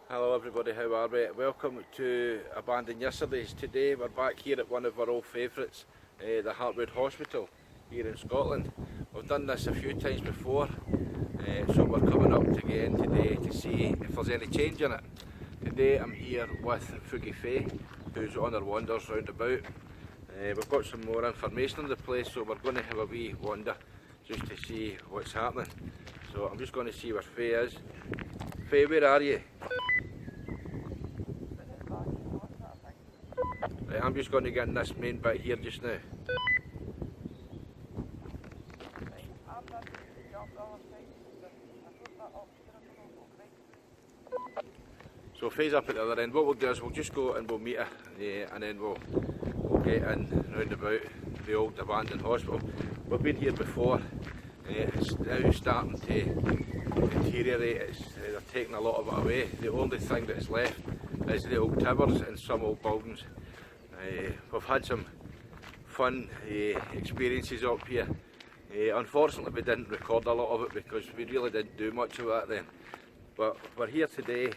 Hello everybody, how are we? Welcome to Abandoned Yesterdays. Today we're back here at one of our old favourites, the Hartwood Hospital here in Scotland. We've done this a few times before, so we're coming up again today to see if there's any change in it. Today I'm here with Fugie Faye, who's on her wanders round about. We've got some more information on the place, so we're going to have a wee wander just to see what's happening. So I'm just going to see where Faye is. Faye, where are you? Right, I'm just going to get in this main bit here just now. So Faye's up at the other end. What we'll do is we'll just go and we'll meet her, and then we'll get in round about the old abandoned hospital. We've been here before. It's now starting to deteriorate. They're taking a lot of it away. The only thing that's left is the old towers and some old buildings. We've had some fun experiences up here. Unfortunately we didn't record a lot of it because we really didn't do much of that then. But we're here today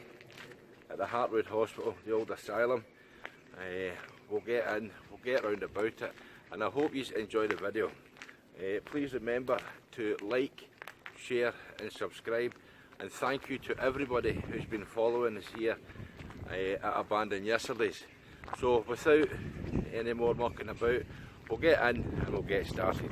at the Hartwood Hospital, the old Asylum. We'll get in, we'll get round about it, and I hope you enjoy the video. Please remember to like, share and subscribe, and thank you to everybody who's been following us here at Abandoned Yesterdays. So without any more mucking about, we'll get in and we'll get started.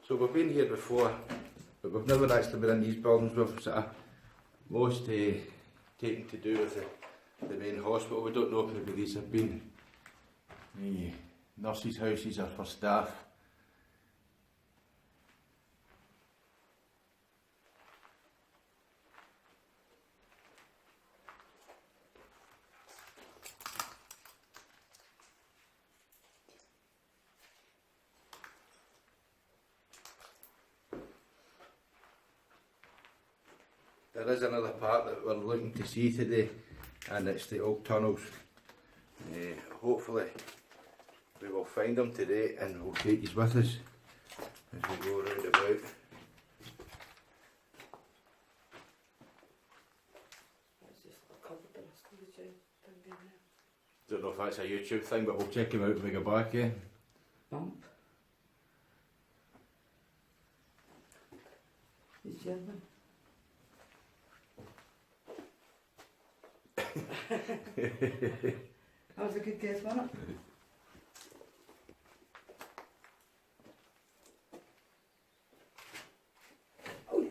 So we've been here before, but we've never actually been in these buildings. We've sort of most taken to do with the main hospital. We don't know if maybe these have been nurses' houses or for staff. There is another part that we're looking to see today, and it's the old tunnels. Hopefully we will find them today and we'll take these with us as we go round about. Don't know if that's a YouTube thing, but we'll check him out when we go back, yeah? Bump. He's German. That was a good guess, wasn't it? Oh.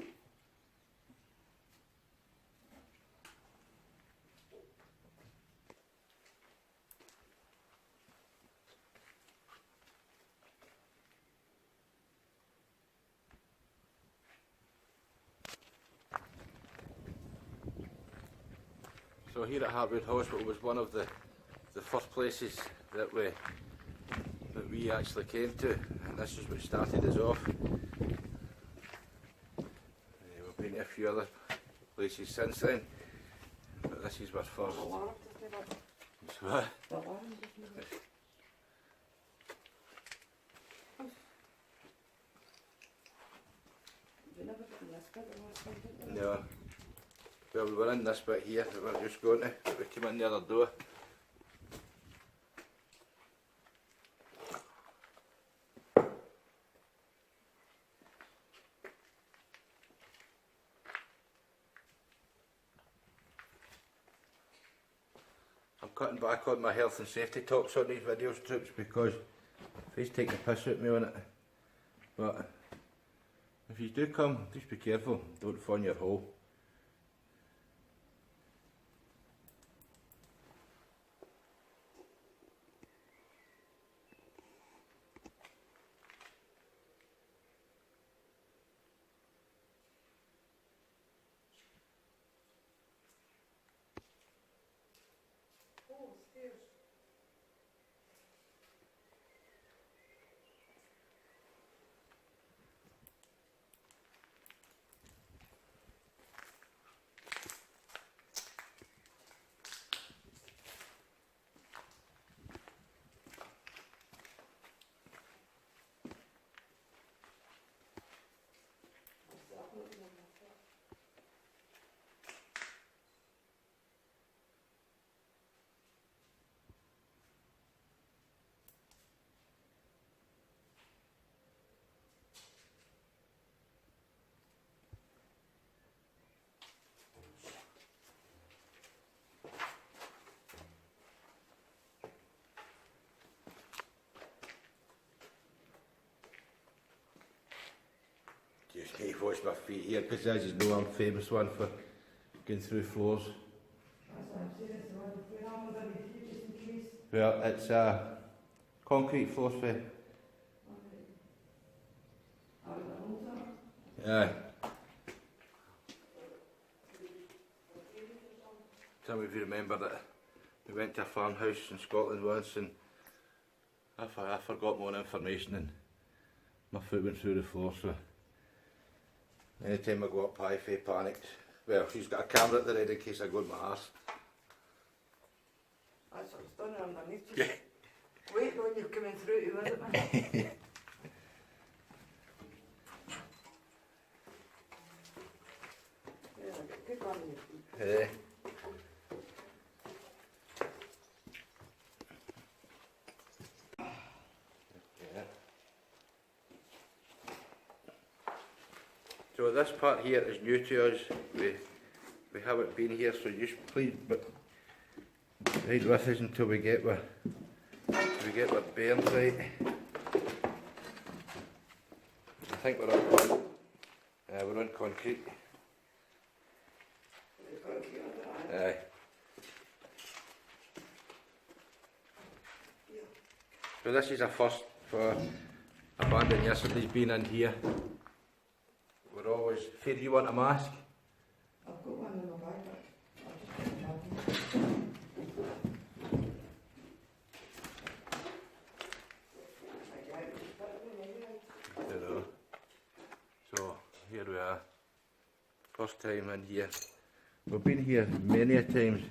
So here at Hartwood Hospital was one of the first places that we actually came to, and this is what started us off. We've been to a few other places since then, but this is our first. What? No. Well, we were in this bit here that we were just going to, but we came in the other door. I'm cutting back on my health and safety talks on these videos, troops, because he's taking the piss out me on it. But if you do come, just be careful, don't fall in your hole. Just need to wash my feet here because as you know I'm famous one for going through floors. That's what I'm saying, it's the one with the arm with a few just in case. Well, it's concrete floors for. Aye. Some of you remember that we went to a farmhouse in Scotland once and I forgot more information and my foot went through the floor, so anytime I go up high, Faye panicked. Well, she's got a camera at the end in case I go in my arse. That's what it's done underneath. Just wait when you're coming through to visit me. Yeah, good on you. Yeah. So this part here is new to us. We haven't been here, so just please ride with us until we get our bearings right. I think we're on concrete. Aye. So this is a first for abandoned. Yesterday's been in here. We're always. Faye, do you want a mask? I've got one in my bag, but I'll just put it back. You know. So here we are. First time in here. We've been here many a times.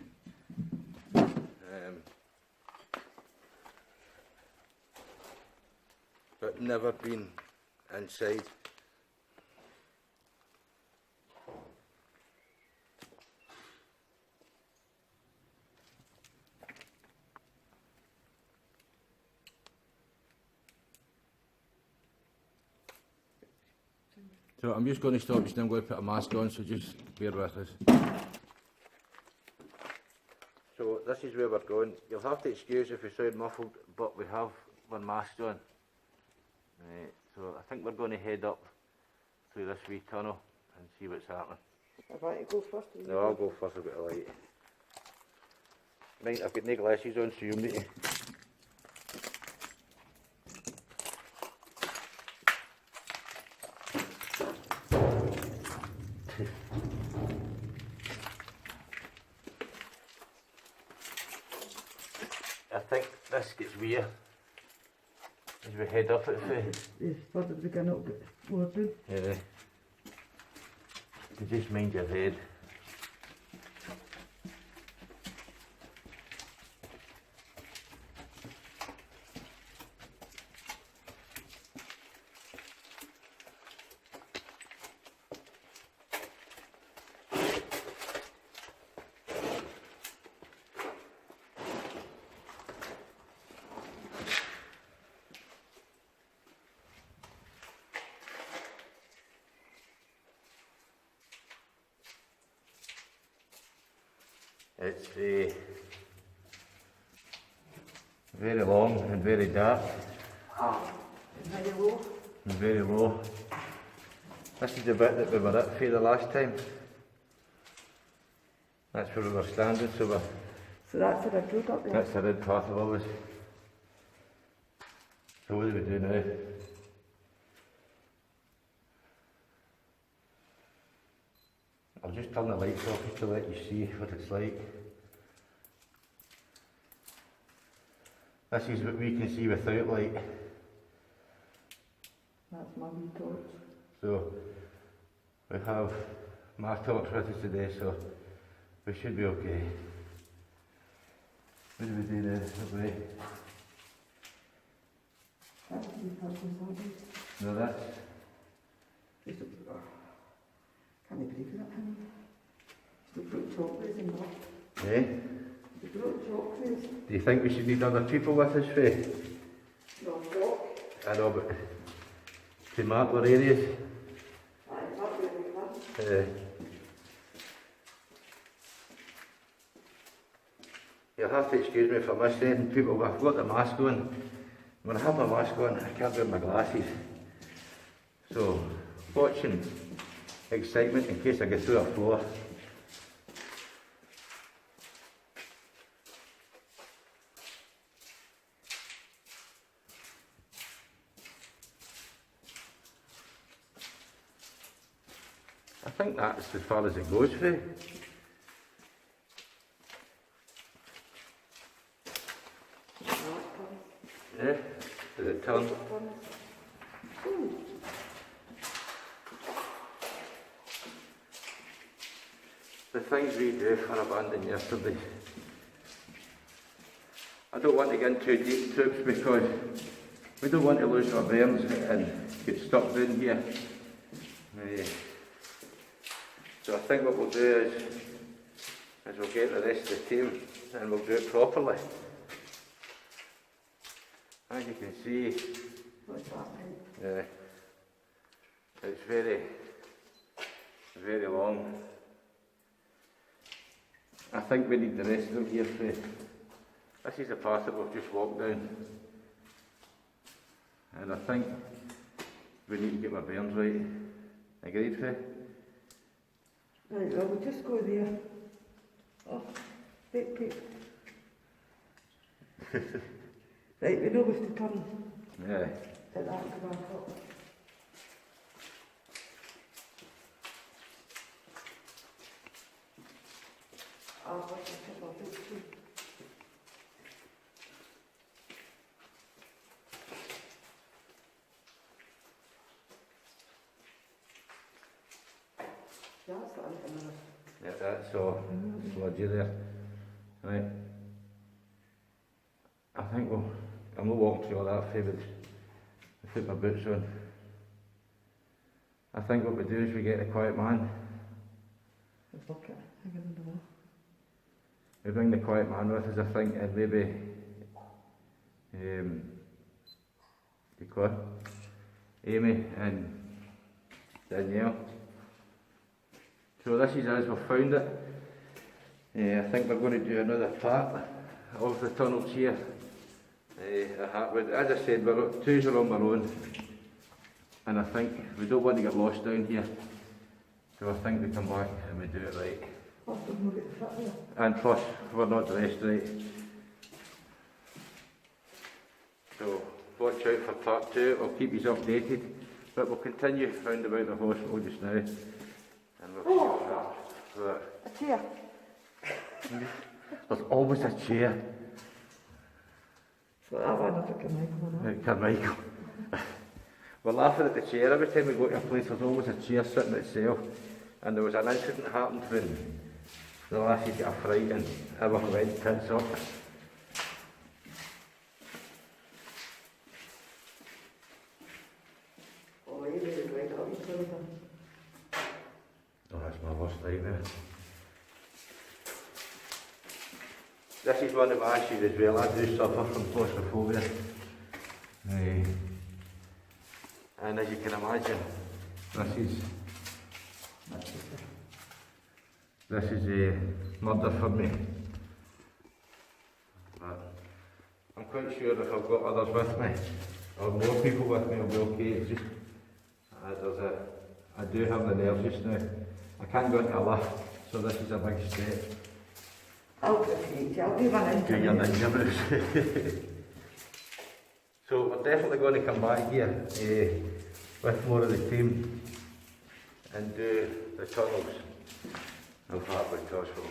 But never been inside. So I'm just going to stop just now. I'm going to put a mask on, so just bear with us. So this is where we're going. You'll have to excuse if we sound muffled, but we have one mask on. Right, so I think we're going to head up through this wee tunnel and see what's happening. I'd like to go first. No, I'll go first. I've got a light. Right, I've got no glasses on, so you'll need to. I think this gets weird as we head up at the. It's further we can up get more food. Yeah. You just mind your head. It's very long and very dark Very low. and very low. This is the bit that we were at for the last time. That's where we were standing, so that's the red road up there. that's the red path of ours. So what do we do now? I'll just turn the lights off just to let you see what it's like. This is what we can see without light. That's my wee torch. So we have my torch with us today, so we should be okay. What do we do now? Right. That's the purpose of it. No, that's Just a... Can you breathe that, honey? Just put chocolates in that. eh? Just put chocolates. Do you think we should need other people with us, Faye? No, choc. I know, but to mark their areas. Aye, that would be fun. You'll have to excuse me if I'm saying people, but I've got the mask on. When I have my mask on, I can't wear my glasses. So, watching excitement in case I get through a floor. I think that's as far as it goes, Faye. Yeah, does it turn? The things we do for abandoned yesterday. I don't want to get into deep troops because we don't want to lose our bearings and get stuck down here. So I think what we'll do is we'll get the rest of the team and we'll do it properly. As you can see, it's very, very long. I think we need the rest of them here. This is the path that we've just walked down. And I think we need to get our bearings right. Agreed, Faye? Right, well, we'll just go there. Oh, wait. Right, we know we have to turn Yeah. at that and go back up. I'll watch it take my boots too. That's the other. Yeah, that's all. Sludgy there. Right. I think I'm not walking through all that, Faye, but I put my boots on. I think what we do is we get a quiet man. The bucket, hanging on the wall. We bring the quiet man with us, I think, and maybe Amy and Danielle. So this is as we've found it. I think we're going to do another part of the tunnels here at Hartwood. As I said, twos are on our own, and I think we don't want to get lost down here. So I think we come back and we do it right. And plus, we're not dressed right. So watch out for part 2. I'll keep you updated, but we'll continue round about the hospital just now, and we'll see what happens. A chair. There's always a chair. So that one up at Carmichael. Carmichael. We're laughing at the chair every time we go to a place. There's always a chair sitting itself. And there was an incident happened when the lassie got a fright and everyone went tits up. Oh, you really right up each other. Oh, that's my worst nightmare. This is one of my issues as well. I do suffer from claustrophobia. And as you can imagine, this is a murder for me. But I'm quite sure if I've got others with me, or more people with me, I'll be okay. It's just, I do have the nerves just now. I can't go into a lift, so this is a big step. I'll defeat you. I'll do one into Your ninja moves. So we're definitely going to come back here with more of the team and do the tunnels of Hartwood Hospital.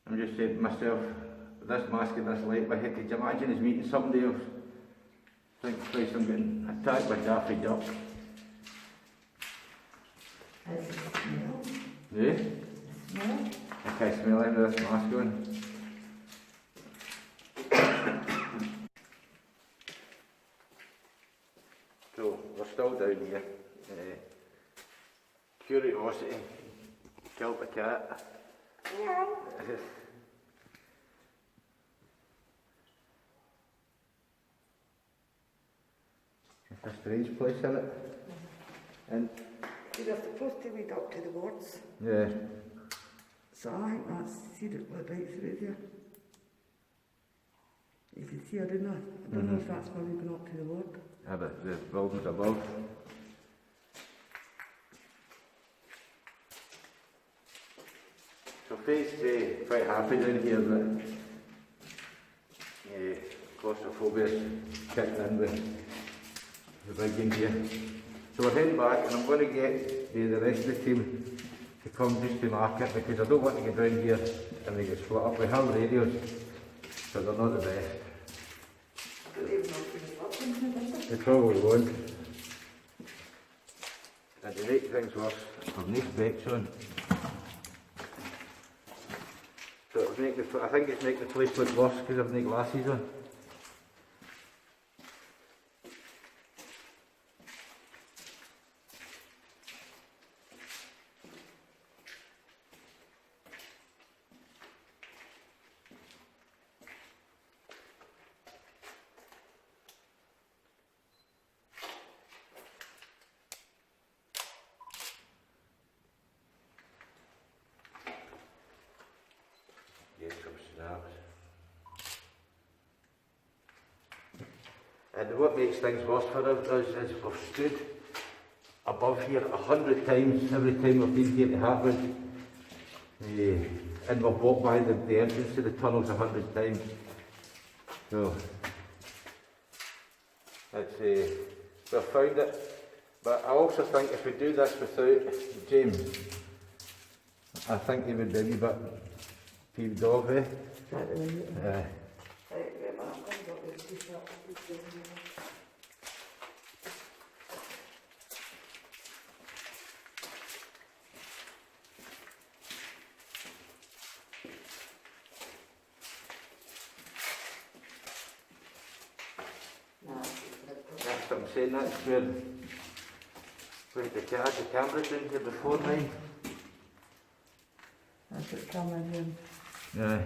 I'm just saying to myself, this mask and this light, but could you imagine us meeting somebody else? Think twice I'm getting attacked by Daffy Duck. How's it smell? Yeah? Smell? I can't smell any of this mask on. So, we're still down here. Curiosity killed the cat. Yeah. It's a strange place, isn't it? And You're supposed to lead up to the wards. yeah, So I think that's, see it right through there. You can see, I don't know. I don't know if that's where we're going up to the ward. the buildings above. So Faith's quite happy down here that claustrophobia's kicked in with the big in here. So we're heading back and I'm going to get the rest of the team to come just to mark it because I don't want to get down here and they get split up. We have radios, but they're not the best. They probably won't. And to make things worse, I've no specs on. So it'll make I think it's making the place look worse because I've no glasses on. And what makes things worse for us is we've stood above here 100 times every time we've been here to Hartwood. And we've walked by the entrance to the tunnels 100 times. So, it's, we've found it. But I also think if we do this without James, I think he would be a wee bit peeved off, eh? That's what I'm saying, that's where the camera's in here before mine. That's what camera in. Yeah.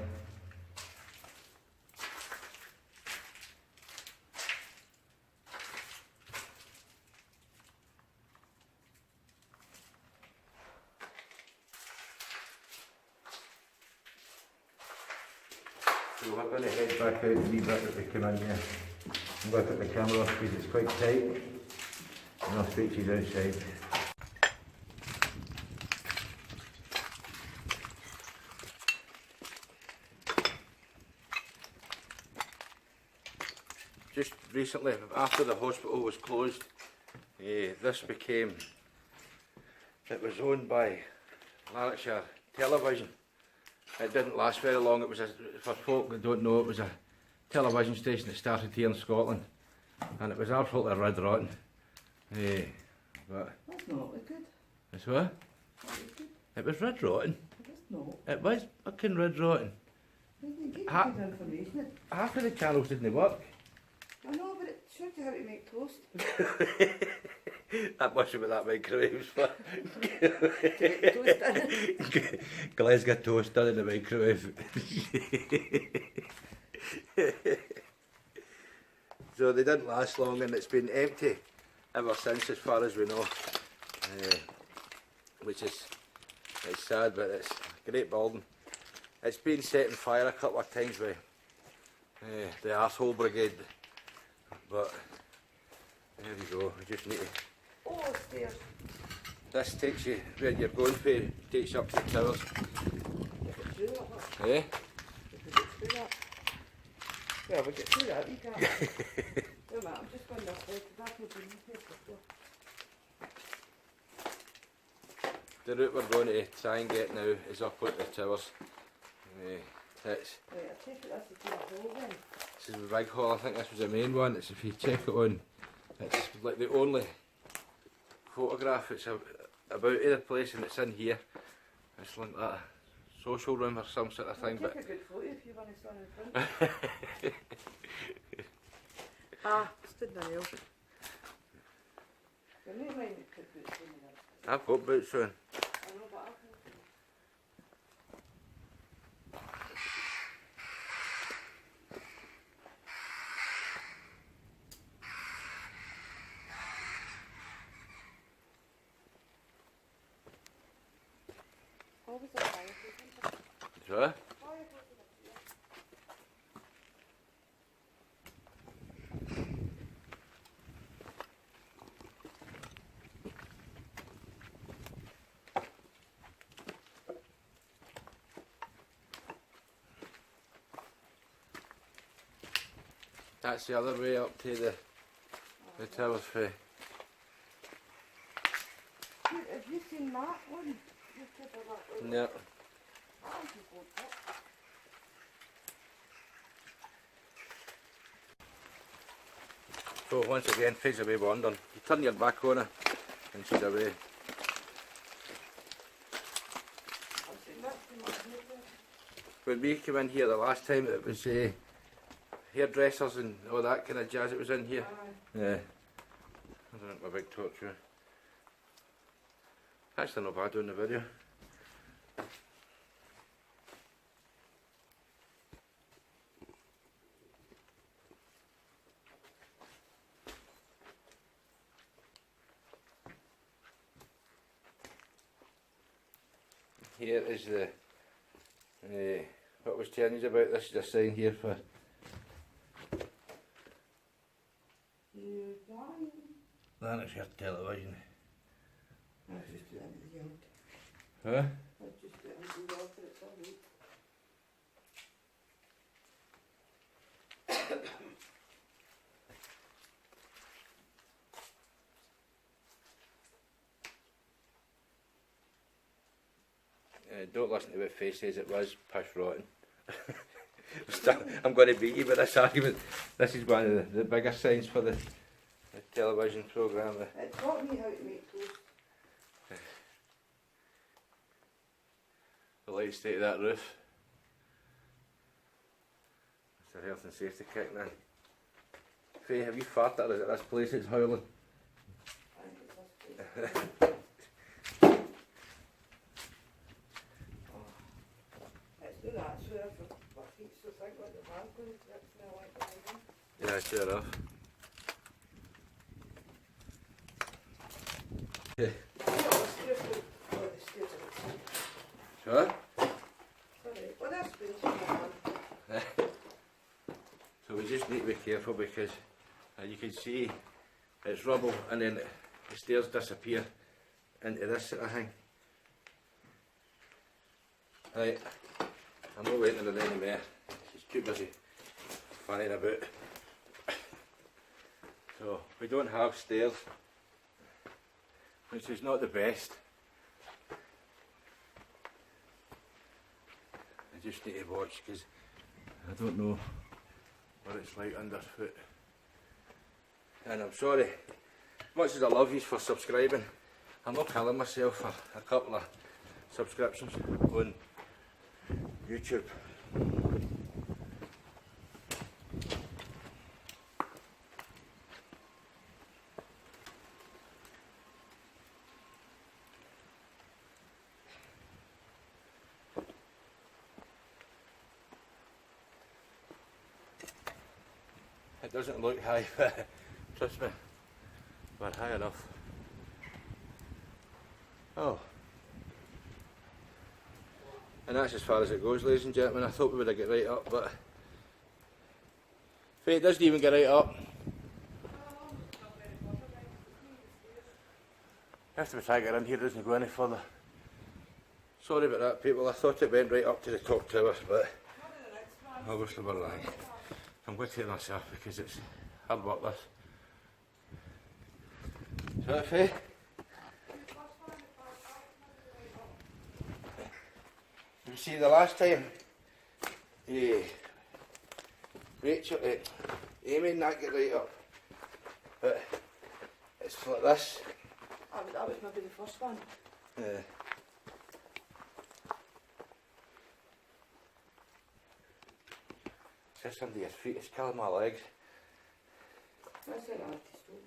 So we're going to head back out a wee bit that we came in here and look at the camera because it's quite tight and I'll speak to you outside. Just recently, after the hospital was closed, this became, it was owned by Lanarkshire Television. It didn't last very long. It was, for folk that don't know, it was a television station that started here in Scotland, and it was absolutely red rotten. But That's not really good. it's what? It was red rotten. It is not. It was fucking red rotten. You get Ha- good information. Half of the channels didn't work. I know, but it showed you how to make toast. That must have been that microwaves for. Toast in. Glasgow toast done in the microwave. So they didn't last long and it's been empty ever since as far as we know. Which is, it's sad, but it's a great building. It's been set on fire a couple of times by the arsehole brigade, but there you go, we just need to. Oh, stairs. This takes you where you're going for, takes you up to the towers. Through that, look. Eh? We could get through that. Well, we get through that, we can't. Wait a minute, I'm just going this way, because that's what we need to do. The route we're going to try and get now is up at the towers. It's, Right, I take it this is the hole then. this is the big hall, I think this was the main one. It's, if you check it on, it's like the only photograph it's about either place, and it's in here. It's like that social room or some sort of thing. Take a good photo if you want to stand in front. Ah, stood in the nail. You're not mind to put boots on there. I've got boots on. I know, but I've always a fireplace, isn't it? Sorry? Fireplace in it, yeah. That's the other way up to the tower's fee. Have you seen that one? You said that one. No. That one's a good one. So once again, face away wandering. You turn your back on her and she's away. I've seen that in my head. When we came in here the last time, it was hairdressers and all that kind of jazz that was in here. Yeah. I don't know my big torch here. Actually not bad doing the video. Here is the what I was telling you about. This is a sign here for You dying? that's your television. That's just the end of the yard. Huh? That's just the end of the yard, but it's all right. Don't listen to what Faye says it was, pish rotten. I'm going to beat you with this argument. This is one of the biggest signs for the television programme. It taught me how to make toast. The light state of that roof. It's the health and safety kicking in. Faye, have you farted or is it this place that's howling? I think it's this place. It's not that sure if my feet so think like the van's going to trip and I like the Yeah, sure enough. Yeah. Sure? So we just need to be careful because you can see it's rubble and then the stairs disappear into this sort of thing. Right, I'm not waiting on any more. She's too busy fanning about. So we don't have stairs, which is not the best. I just need to watch because I don't know what it's like underfoot. And I'm sorry, much as I love you for subscribing, I'm not killing myself for a couple of subscriptions on YouTube. It doesn't look high, but trust me, we're high enough. Oh. And that's as far as it goes, ladies and gentlemen. I thought we would have got right up, but Faye, it doesn't even get right up. After we try to get in here, it doesn't go any further. Sorry about that, people. I thought it went right up to the top tower, but obviously we're wrong. I'm going to take myself because it's hard work this. Is that Faye? You see, the last time Rachel, Amy and that get right up. But it's like this. That was maybe the first one. Yeah. It's just under your feet, it's killing my legs. That's it, I have to stop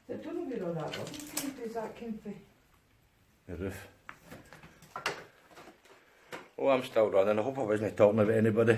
there. I don't know where all that rubbish came from. Does that came from? The roof. Oh, I'm still running. I hope I wasn't talking about anybody.